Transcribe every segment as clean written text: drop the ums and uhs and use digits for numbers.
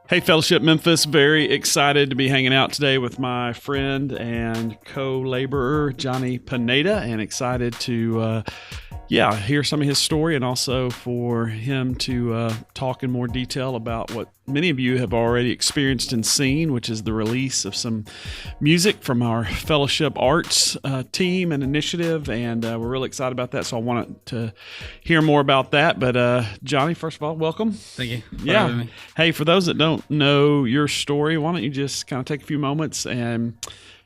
Hey, Fellowship Memphis, very excited to be hanging out today with my friend and co-laborer, Jonny Pineda, and excited to, hear some of his story and also for him to talk in more detail about what many of you have already experienced and seen, which is the release of some music from our Fellowship Arts team and initiative, and we're really excited about that, so I wanted to hear more about that. But Jonny, first of all, welcome. Thank you. Yeah. Hey, for those that don't know your story, why don't you just kind of take a few moments and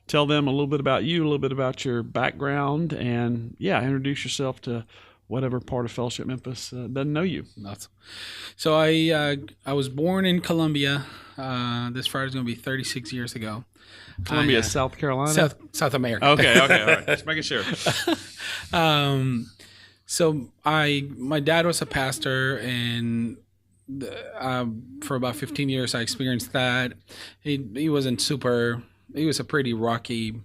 tell them a little bit about you, a little bit about your background, and introduce yourself to whatever part of Fellowship Memphis doesn't know you. Awesome. So I was born in Colombia. This Friday is going to be 36 years ago. Columbia, South Carolina? South America. Okay, all right. Just making sure. So my dad was a pastor, and for about 15 years I experienced that. He wasn't super. He was a pretty rocky,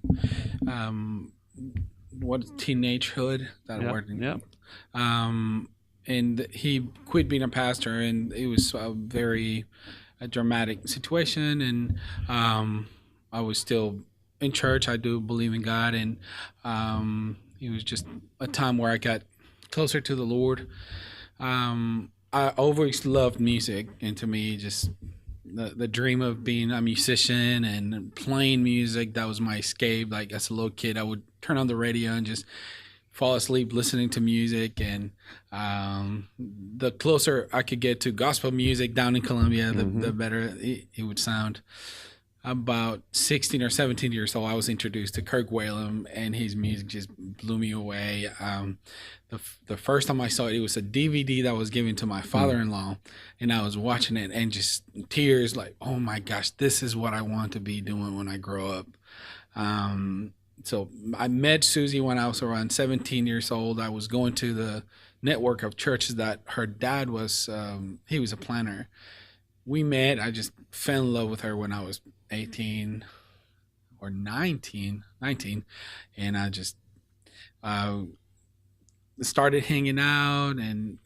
teenagehood, that word. Yeah. And he quit being a pastor, and it was a very dramatic situation. And I was still in church. I do believe in God, and it was just a time where I got closer to the Lord. I always loved music, and to me, just the dream of being a musician and playing music, that was my escape. Like as a little kid, I would turn on the radio and just fall asleep listening to music. And the closer I could get to gospel music down in Colombia, the better it would sound. About 16 or 17 years old, I was introduced to Kirk Whalum, and his music just blew me away. The first time I saw it, it was a DVD that was given to my father-in-law, and I was watching it and just tears, like, oh my gosh, this is what I want to be doing when I grow up. So I met Susie when I was around 17 years old. I was going to the network of churches that her dad was, he was a planner. We met. I just fell in love with her when I was 18 or 19, and I just started hanging out and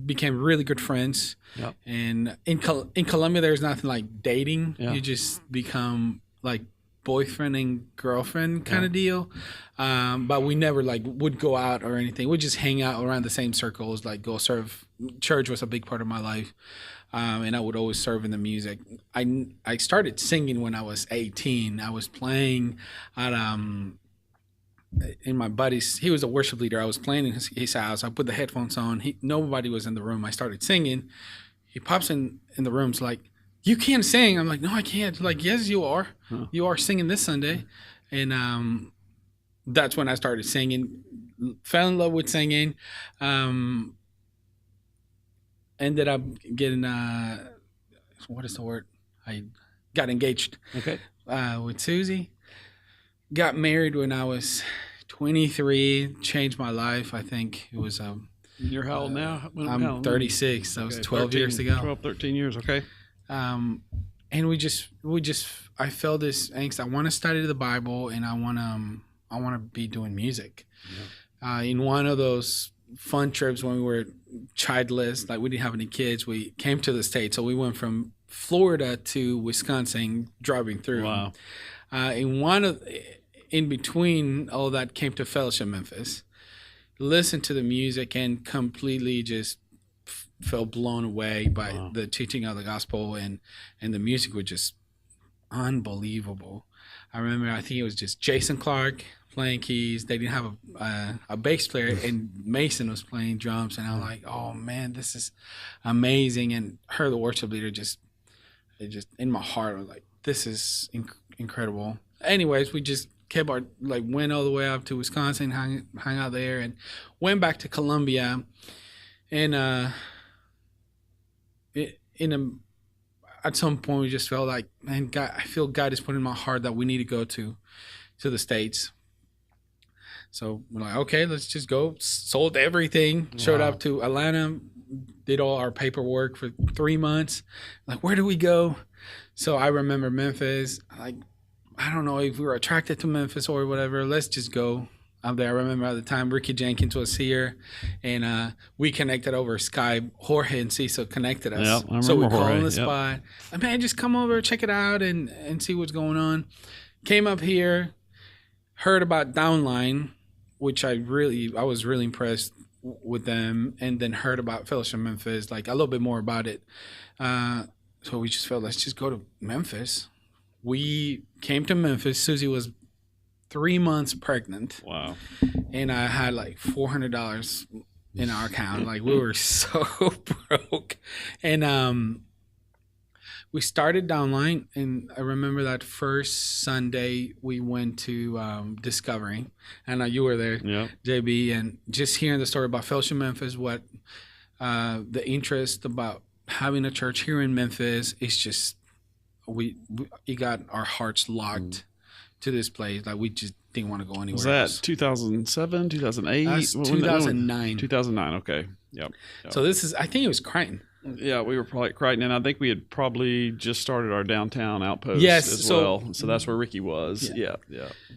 became really good friends. Yep. And in Colombia, there's nothing like dating. Yeah. You just become like boyfriend and girlfriend kind of deal. But we never would go out or anything. We'd just hang out around the same circles, like go serve. Church was a big part of my life. And I would always serve in the music. I started singing when I was 18. I was playing at in my buddy's. He was a worship leader. I was playing in his house. I put the headphones on. Nobody was in the room. I started singing. He pops in the room. It's like, you can't sing. I'm like, no, I can't. Like, yes, you are. Huh. You are singing this Sunday. And that's when I started singing. Fell in love with singing. Ended up getting what is the word? I got engaged. Okay. With Susie. Got married when I was 23. Changed my life. I think it was. You're how old now? I'm 36. That was 12 years ago. 12, 13 years. Okay. And we just. I felt this angst. I want to study the Bible, and I want to be doing music. Yeah. In one of those fun trips when we were childless, like we didn't have any kids, we came to the States. So we went from Florida to Wisconsin driving through. Wow. In between all that, came to Fellowship Memphis, listened to the music, and completely just felt blown away by the teaching of the gospel, and the music was just unbelievable. I remember, I think it was just Jason Clark playing keys. They didn't have a bass player, and Mason was playing drums, and I was like, oh man, this is amazing. And her, the worship leader, just in my heart, I was like, this is incredible. Anyways, we just kept went all the way up to Wisconsin, hung out there, and went back to Colombia. And at some point we just felt like, man, God, I feel God is putting in my heart that we need to go to the States. So we're like, okay, let's just go. Sold everything, showed up to Atlanta, did all our paperwork for 3 months. Like, where do we go? So I remember Memphis. Like, I don't know if we were attracted to Memphis or whatever. Let's just go. out there. I remember at the time Ricky Jenkins was here, and we connected over Skype. Jorge and Cecil connected us. Yeah, I remember so we called Jorge. on the spot. Man, just come over, check it out, and see what's going on. Came up here, heard about Downline, which I was really impressed with them, and then heard about Fellowship Memphis, like a little bit more about it. So we just felt, let's just go to Memphis. We came to Memphis. Susie was 3 months pregnant. Wow. And I had like $400 in our account. Like, we were so broke. And we started Downline, and I remember that first Sunday we went to Discovery. And you were there, JB, and just hearing the story about Fellowship Memphis, what the interest about having a church here in Memphis is just, it got our hearts locked to this place. Like, we just didn't want to go anywhere. Was that else. 2007, 2008? That's 2009. 2009, okay. Yep. So this is, I think it was Crichton. Yeah, we were probably at Crichton, and I think we had probably just started our downtown outpost as so, well. So that's where Ricky was. Yeah.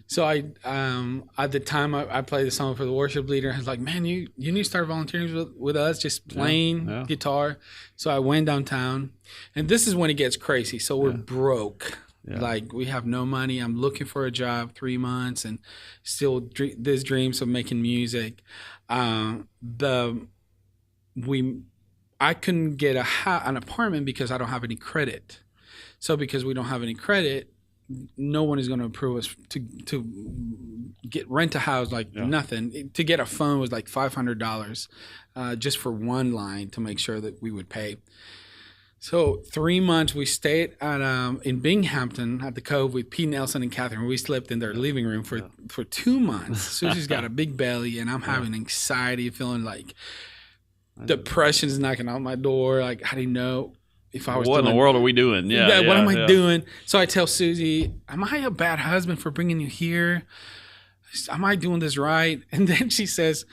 So I, at the time, I played the song for the worship leader. I was like, man, you need to start volunteering with us, just playing guitar. So I went downtown, and this is when it gets crazy. So we're broke. Yeah. Like, we have no money. I'm looking for a job, 3 months, and still this dreams of making music. I couldn't get an apartment because I don't have any credit. So because we don't have any credit, no one is going to approve us to rent a house, like nothing. To get a phone was like $500 just for one line to make sure that we would pay. So 3 months we stayed at in Binghamton at the Cove with Pete Nelson and Catherine. We slept in their living room for 2 months. Susie's got a big belly, and I'm having anxiety, feeling like depression is knocking on my door. Like, I didn't know if I was what in the world are we doing? What am I doing? So I tell Susie, am I a bad husband for bringing you here? Am I doing this right? And then she says,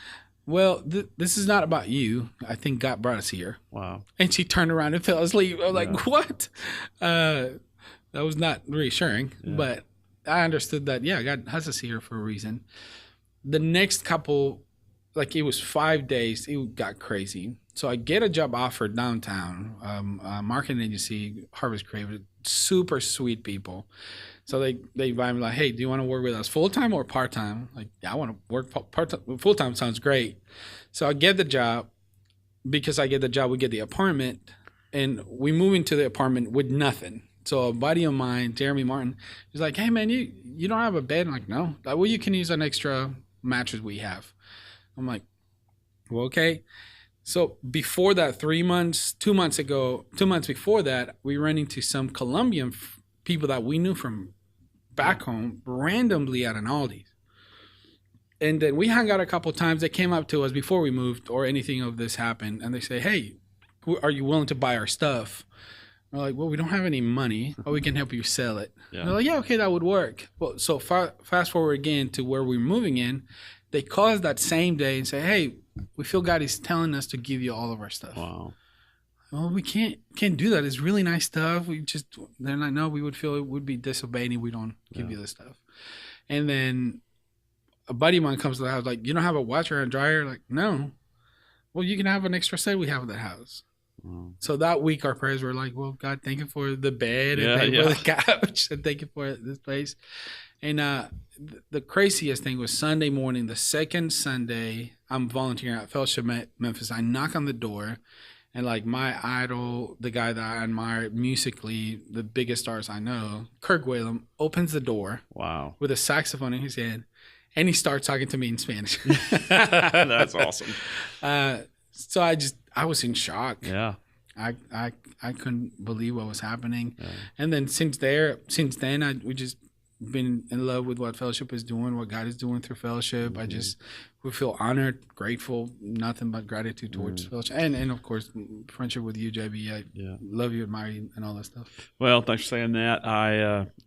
well, this is not about you. I think God brought us here. Wow. And she turned around and fell asleep. I was like, what? That was not reassuring. But I understood that, God has us here for a reason. The next couple, like, it was 5 days, it got crazy. So I get a job offer downtown, a marketing agency, Harvest Creative, super sweet people. So they invite me, like, hey, do you want to work with us full-time or part-time? Like, yeah, I want to work part-time. Full-time sounds great. So I get the job. Because I get the job, we get the apartment, and we move into the apartment with nothing. So a buddy of mine, Jeremy Martin, he's like, hey, man, you don't have a bed? I'm like, no. Like, well, you can use an extra mattress we have. I'm like, well, okay. So before that, 2 months before that, we ran into some Colombian people that we knew from back home randomly at an Aldi's. And then we hung out a couple of times. They came up to us before we moved or anything of this happened. And they say, hey, are you willing to buy our stuff? We're like, well, we don't have any money, but we can help you sell it. Yeah. They're like, yeah, okay, that would work. Well, so fast forward again to where we're moving in. They call us that same day and say, hey, we feel God is telling us to give you all of our stuff. Wow. Well, we can't do that. It's really nice stuff. They're like, no, we would feel it would be disobeying if we don't give you this stuff. And then a buddy of mine comes to the house, like, you don't have a washer and dryer? Like, no. Well, you can have an extra set we have at the house. Wow. So that week our prayers were like, well, God, thank you for the bed and thank you for the couch and thank you for this place. And the craziest thing was Sunday morning, the second Sunday, I'm volunteering at Fellowship Memphis. I knock on the door, and like my idol, the guy that I admire musically, the biggest stars I know, Kirk Whalum, opens the door. Wow. With a saxophone in his hand, and he starts talking to me in Spanish. That's awesome. So I was in shock. Yeah. I couldn't believe what was happening. Yeah. And then since then, we just been in love with what Fellowship is doing, what God is doing through Fellowship. Mm-hmm. We feel honored, grateful, nothing but gratitude towards Fellowship. And of course, friendship with you, JB. I love you, admire you, and all that stuff. Well, thanks for saying that.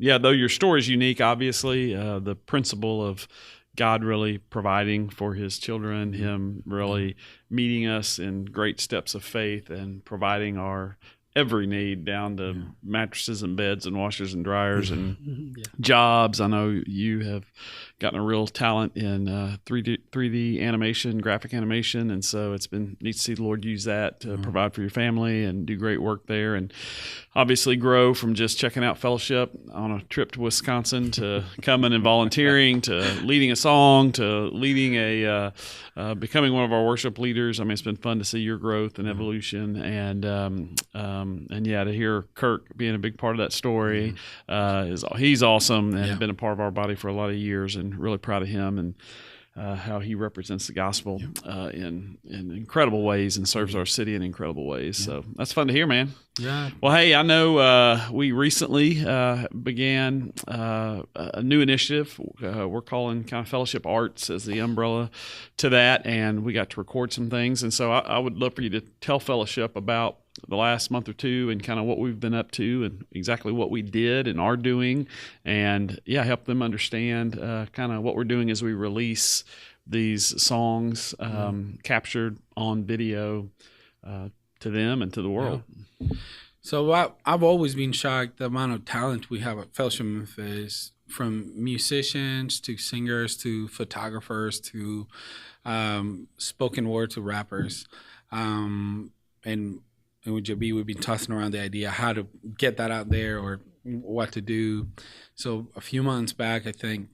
Though your story is unique, obviously, the principle of God really providing for his children, him really meeting us in great steps of faith and providing our every need, down to mattresses and beds and washers and dryers and Yeah. jobs. I know you have gotten a real talent in 3D animation, graphic animation, and so it's been neat to see the Lord use that to provide for your family and do great work there, and obviously grow from just checking out Fellowship on a trip to Wisconsin to coming and volunteering to leading a song to leading becoming one of our worship leaders. I mean, it's been fun to see your growth and evolution, and yeah, to hear Kirk being a big part of that story. He's awesome and been a part of our body for a lot of years, and really proud of him and how he represents the gospel in incredible ways and serves our city in incredible ways. So that's fun to hear, man. Yeah. Well, hey, I know we recently began a new initiative. We're calling kind of Fellowship Arts as the umbrella to that, and we got to record some things. And so I would love for you to tell Fellowship about the last month or two and kind of what we've been up to and exactly what we did and are doing, and help them understand kind of what we're doing as we release these songs captured on video to them and to the world. So I've always been shocked the amount of talent we have at Fellowship Memphis, from musicians to singers to photographers to spoken word to rappers, and with JB, we've been tossing around the idea how to get that out there or what to do. So a few months back, I think,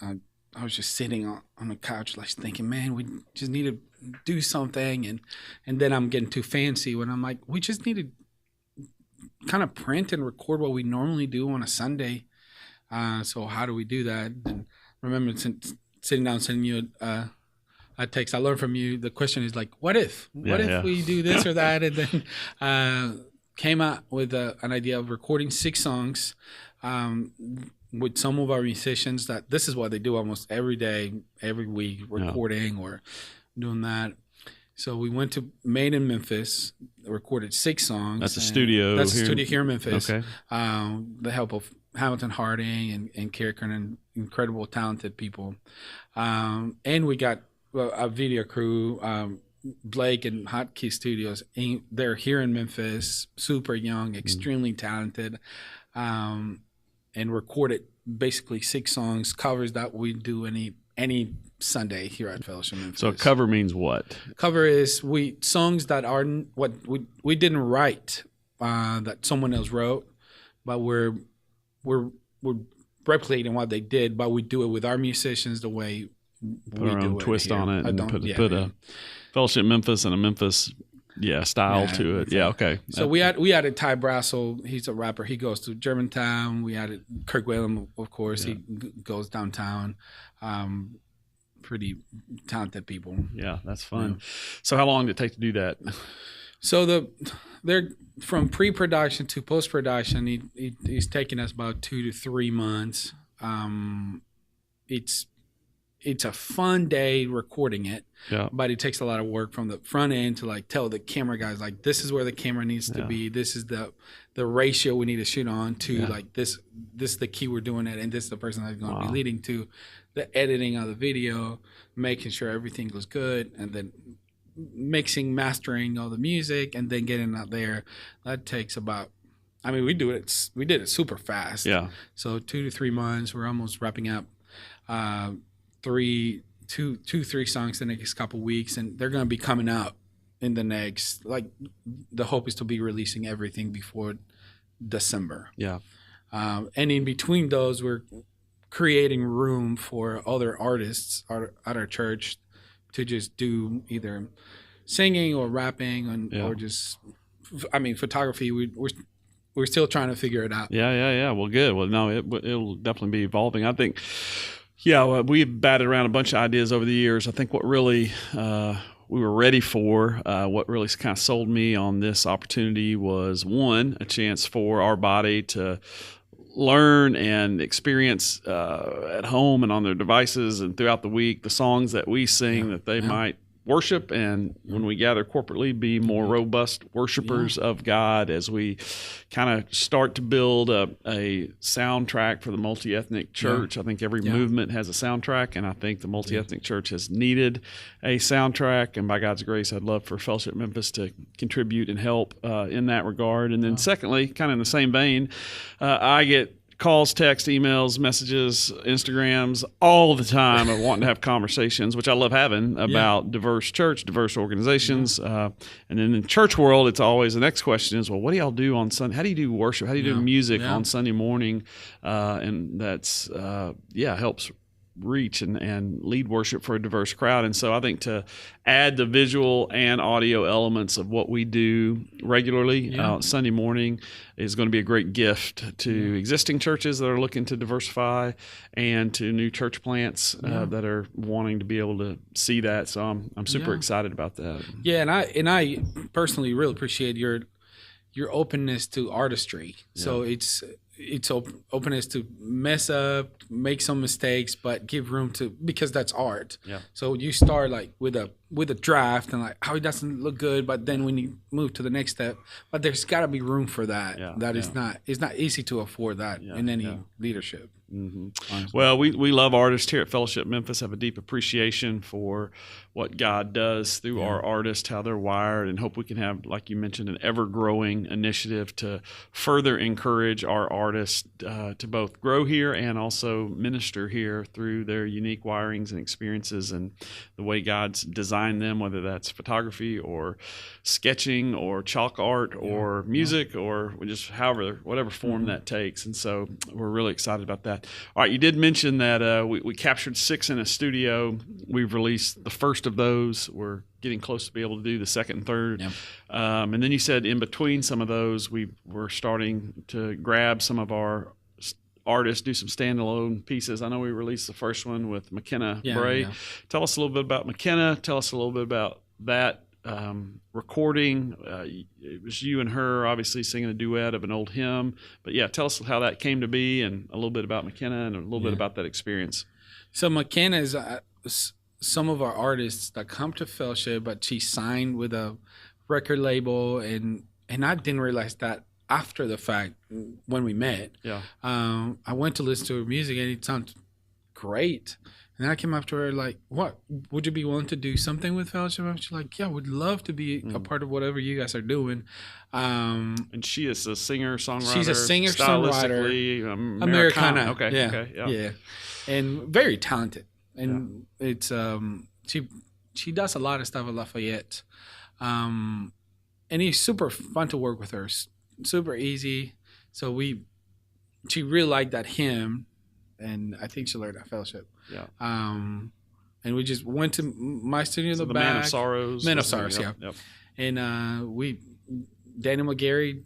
I was just sitting on the couch, like thinking, man, we just need to do something. And then I'm getting too fancy when I'm like, we just need to kind of print and record what we normally do on a Sunday. So how do we do that? And I remember sitting down, sending you a text. I learned from you. The question is like, what if? What if we do this or that? And then came out with an idea of recording 6 songs with some of our musicians. That this is what they do almost every day, every week, recording or doing that. So we went to Made in Memphis, recorded 6 songs. That's a studio. That's a studio here in Memphis. Okay. The help of Hamilton Harding and Carrick and incredible, talented people. And we got a video crew, Blake and Hotkey Studios. They're here in Memphis, super young, extremely talented, and recorded basically 6 songs, covers that we do any Sunday here at Fellowship Memphis. So cover means what? Cover is songs that are what we didn't write, that someone else wrote, but we're replicating what they did, but we do it with our musicians the way put our own twist on it and put a Fellowship Memphis and a Memphis style to it. Exactly. Yeah, okay. So we added Ty Brassel. He's a rapper. He goes to Germantown. We added Kirk Whalum, of course. He goes downtown. Pretty talented people. Yeah, that's fun. So how long did it take to do that? So they're from pre-production to post-production. He's taking us about 2 to 3 months. It's a fun day recording it, but it takes a lot of work from the front end to like tell the camera guys like this is where the camera needs to be. This is the ratio we need to shoot on to like this is the key we're doing it, and this is the person that's going to be leading to the editing of the video, making sure everything goes good, and then mixing, mastering all the music, and then getting it out there. That takes about. I mean, we did it super fast. Yeah. So 2 to 3 months. We're almost wrapping up. 3 songs the next couple weeks, and they're going to be coming out in the next, like, the hope is to be releasing everything before December. Yeah. And in between those, we're creating room for other artists at our church to just do either singing or rapping or just, I mean, photography. We're still trying to figure it out. Yeah. Well, good. Well, no, it'll definitely be evolving. I think, we've batted around a bunch of ideas over the years. I think what really we were ready for, what really kind of sold me on this opportunity was, one, a chance for our body to learn and experience at home and on their devices and throughout the week the songs that we sing that they might worship, and when we gather corporately, be more robust worshipers of God as we kind of start to build a soundtrack for the multi-ethnic church. I think every movement has a soundtrack, and I think the multi-ethnic church has needed a soundtrack, and by God's grace, I'd love for Fellowship Memphis to contribute and help in that regard. And then secondly, kind of in the same vein, I get calls, text, emails, messages, Instagrams all the time of wanting to have conversations, which I love having about diverse church, diverse organizations. And then in church world, it's always the next question is, well, what do y'all do on Sunday? How do you do worship? How do you do music on Sunday morning? And that's, helps reach and lead worship for a diverse crowd. And so I think to add the visual and audio elements of what we do regularly Sunday morning is going to be a great gift to existing churches that are looking to diversify and to new church plants that are wanting to be able to see that. So I'm super excited about that. Yeah, and I personally really appreciate your openness to artistry. So it's openness to mess up, make some mistakes, but give room to, because that's art. Yeah. So you start like with a draft and like, it doesn't look good, but then when you move to the next step, but there's got to be room for that. It's not easy to afford that in any leadership. Mm-hmm. Well, we love artists here at Fellowship Memphis, have a deep appreciation for what God does through our artists, how they're wired, and hope we can have, like you mentioned, an ever-growing initiative to further encourage our artists to both grow here and also minister here through their unique wirings and experiences and the way God's designed them, whether that's photography or sketching or chalk art or music or just whatever form that takes. And so we're really excited about that. All right, you did mention that we captured 6 in a studio. We've released the first of those. We're getting close to be able to do the second and third. Yep. And then you said in between some of those, we're starting to grab some of our artists, do some standalone pieces. I know we released the first one with McKenna Bray. Yeah. Tell us a little bit about McKenna. Tell us a little bit about that recording. It was you and her obviously singing a duet of an old hymn, but tell us how that came to be and a little bit about McKenna and a little bit about that experience. So McKenna is some of our artists that come to Fellowship, but she signed with a record label, and I didn't realize that after the fact when we met. I went to listen to her music and it sounded great. And then I came up to her like, what, would you be willing to do something with Fellowship? And she's like, yeah, would love to be a part of whatever you guys are doing. And she is a singer-songwriter. She's a singer-songwriter. Americana. Okay. Yeah. And very talented. And it's she does a lot of stuff at Lafayette. And it's super fun to work with her. Super easy. So she really liked that hymn. And I think she learned at Fellowship. Yeah. And we just went to my studio in the back. Man of Sorrows. Man of Sorrows, Yep. And Daniel McGarry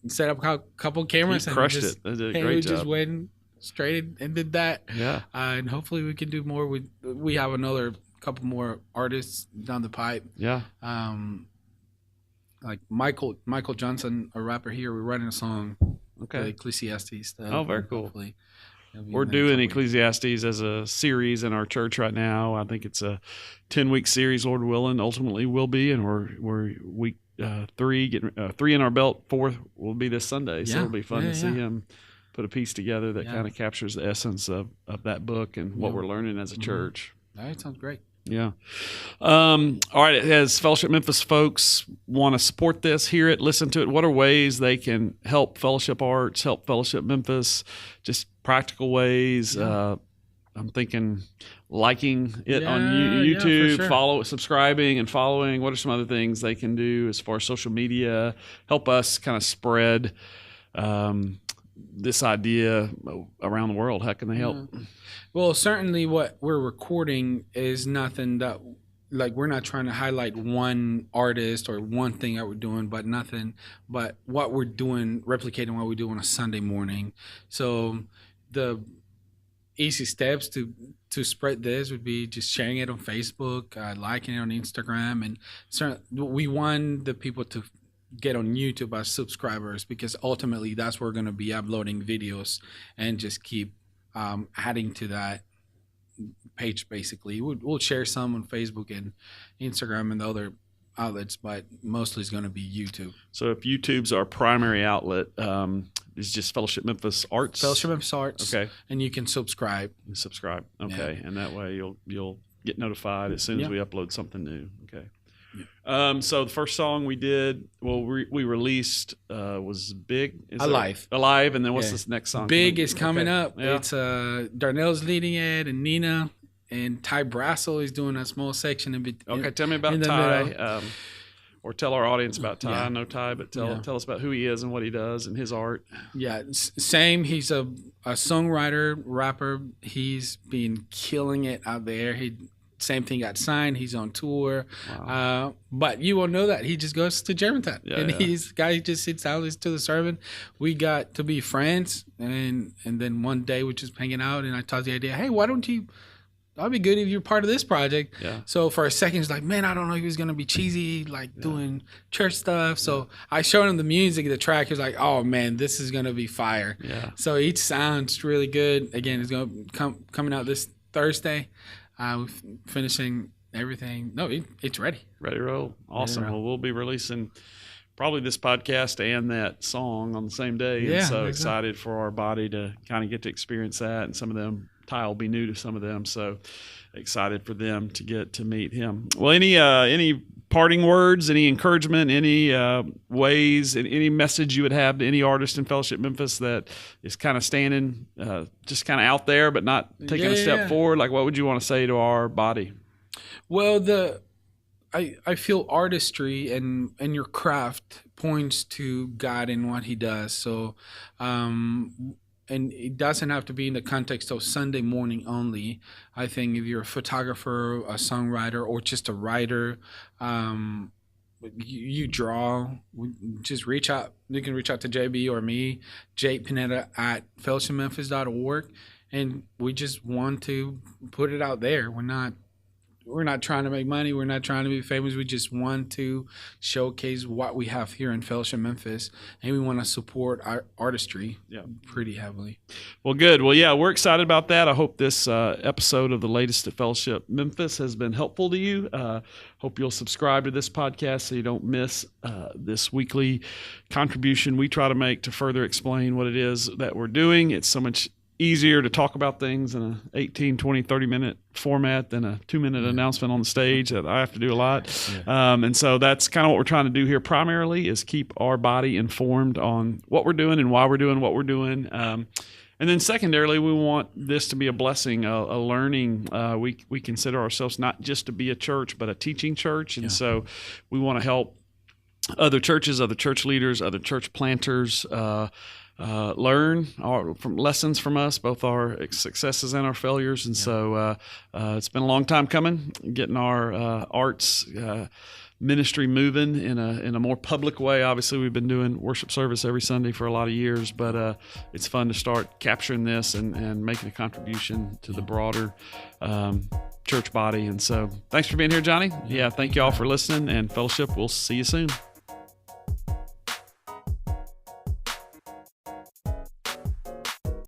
set up a couple cameras. He crushed it. They did a great job. We just went straight and did that. Yeah. And hopefully we can do more. We have another couple more artists down the pipe. Yeah. Like Michael Johnson, a rapper here, we're writing a song. Okay. The Ecclesiastes stuff. Oh, very cool. We're doing Ecclesiastes as a series in our church right now. I think it's a 10-week series, Lord willing, ultimately will be, and we're week 3, getting 3 in our belt. 4th will be this Sunday, so it'll be fun to see him put a piece together that kind of captures the essence of that book and what we're learning as a church. All right, sounds great. Yeah. All right. As Fellowship Memphis folks want to support this, hear it, listen to it, what are ways they can help Fellowship Arts, help Fellowship Memphis, just practical ways? I'm thinking liking it on YouTube, subscribing and following. What are some other things they can do as far as social media? Help us kind of spread this idea around the world. How can they help? Well, certainly what we're recording is nothing that, like, we're not trying to highlight one artist or one thing that we're doing, but what we're doing, replicating what we do on a Sunday morning. So the easy steps to spread this would be just sharing it on Facebook, liking it on Instagram, and we want the people to get on YouTube as subscribers, because ultimately that's where we're going to be uploading videos and just keep adding to that page basically. We'll share some on Facebook and Instagram and the other outlets, but mostly it's going to be YouTube. So if YouTube's our primary outlet, it's just Fellowship Memphis Arts. Fellowship Memphis Arts. Okay. And you can subscribe. Okay. And that way you'll get notified as soon as we upload something new. Okay. Yeah. So the first song we did, we released was Big. Alive. Alive. And then what's this next song? Big is coming up. Yeah. It's Darnell's leading it, and Nina. And Ty Brassel is doing a small section. Okay, tell me about Ty, or tell our audience about Ty. Yeah. I know Ty, but tell us about who he is and what he does and his art. Yeah, same. He's a songwriter, rapper. He's been killing it out there. Same thing, got signed. He's on tour. Wow. But you won't know that. He just goes to Germantown. He's guy just sits out, listens to the sermon. We got to be friends. And then one day we're just hanging out, and I tossed the idea, hey, why don't you... That'd be good if you're part of this project. Yeah. So for a second, he's like, man, I don't know if he's going to be cheesy, like doing church stuff. So I showed him the music, the track. He was like, oh, man, this is going to be fire. Yeah. So each sounds really good. Again, it's going to coming out this Thursday. We're finishing everything. No, it's ready. Ready to roll. Awesome. Well, we'll be releasing probably this podcast and that song on the same day. Yeah, and so excited for our body to kind of get to experience that. And some of them, Ty will be new to some of them, so excited for them to get to meet him. Well, any parting words, any encouragement, any ways, any message you would have to any artist in Fellowship Memphis that is kind of standing just kind of out there but not taking a step forward? Like, what would you want to say to our body? Well, I feel artistry and your craft points to God and what He does. So. And it doesn't have to be in the context of Sunday morning only. I think if you're a photographer, a songwriter, or just a writer, you draw, just reach out. You can reach out to JB or me, Jonny Pineda at fellowshipmemphis.org. And we just want to put it out there. We're not trying to make money. We're not trying to be famous. We just want to showcase what we have here in Fellowship Memphis, and we want to support our artistry pretty heavily. Well, good. Well, yeah, we're excited about that. I hope this episode of the latest at Fellowship Memphis has been helpful to you. Hope you'll subscribe to this podcast so you don't miss this weekly contribution we try to make to further explain what it is that we're doing. It's so much easier to talk about things in a 18, 20, 30-minute format than a 2-minute announcement on the stage that I have to do a lot. Yeah. And so that's kind of what we're trying to do here primarily, is keep our body informed on what we're doing and why we're doing what we're doing. And then secondarily, we want this to be a blessing, a learning. We consider ourselves not just to be a church, but a teaching church. And so we want to help other churches, other church leaders, other church planters learn from lessons from us, both our successes and our failures. And so it's been a long time coming, getting our arts ministry moving in a more public way. Obviously, we've been doing worship service every Sunday for a lot of years, but it's fun to start capturing this and making a contribution to the broader church body. And so thanks for being here, Jonny. Yeah, thank you all for listening, and Fellowship, we'll see you soon.